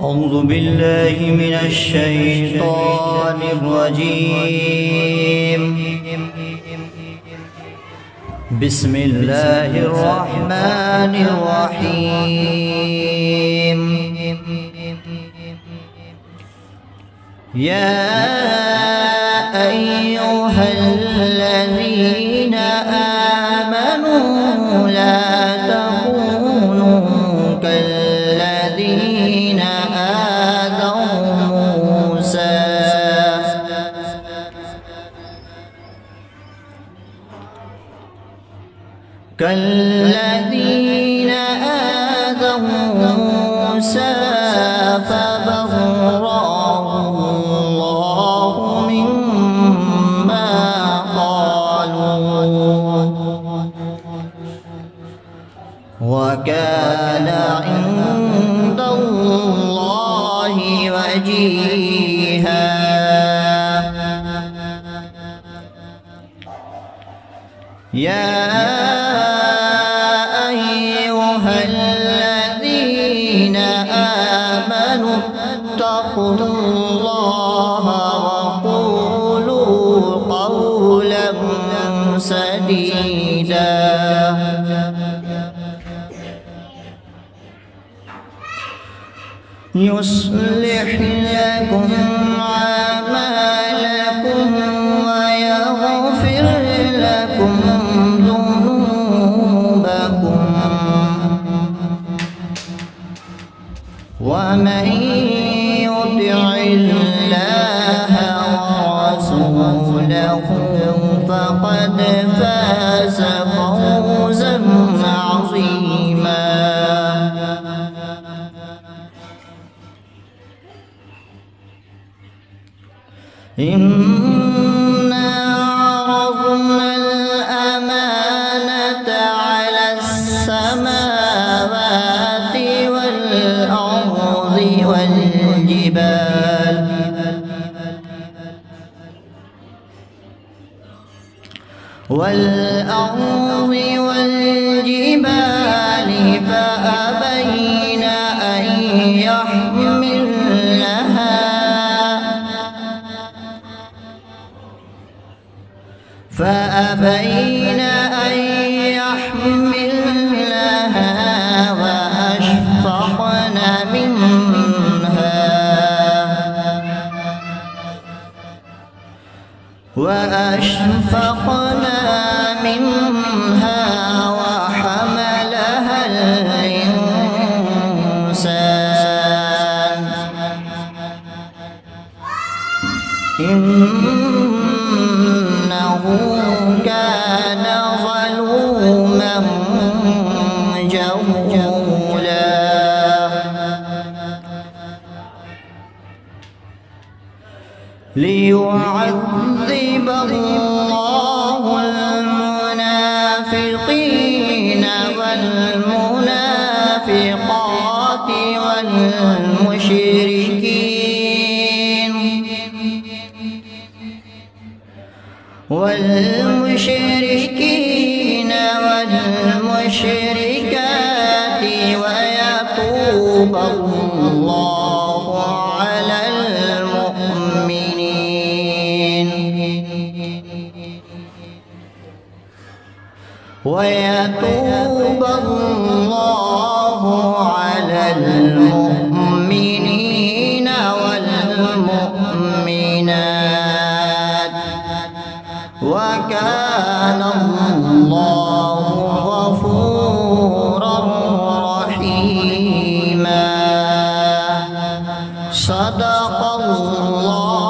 أعوذ بالله من الشيطان الرجيم. بسم الله الرحمن الرحيم. يا أيها الذين آمنوا لا تكونوا كالذين آذوا موسى فبرأه الله مما قالوا وكان عند الله وجيها. يا أيها الذين آمنوا اتقوا الله وقولوا قولا سديدا يصلح لكم أعمالكم ويغفر لكم ذنوبكم ومن يطع الله ورسوله فقد فاز فوزا عظيما. إنا عرضنا الأمانة على السماوات والأرض والجبال فأبين أن يحملنها وأشفقن منها وحملها الإنسان إنه كان ظلوما جهولا. ليعذب الله المنافقين والمنافقات والمشركين والمشركات ويتوب الله على المؤمنين والمؤمنات وكان الله غفورا رحيما. صدق الله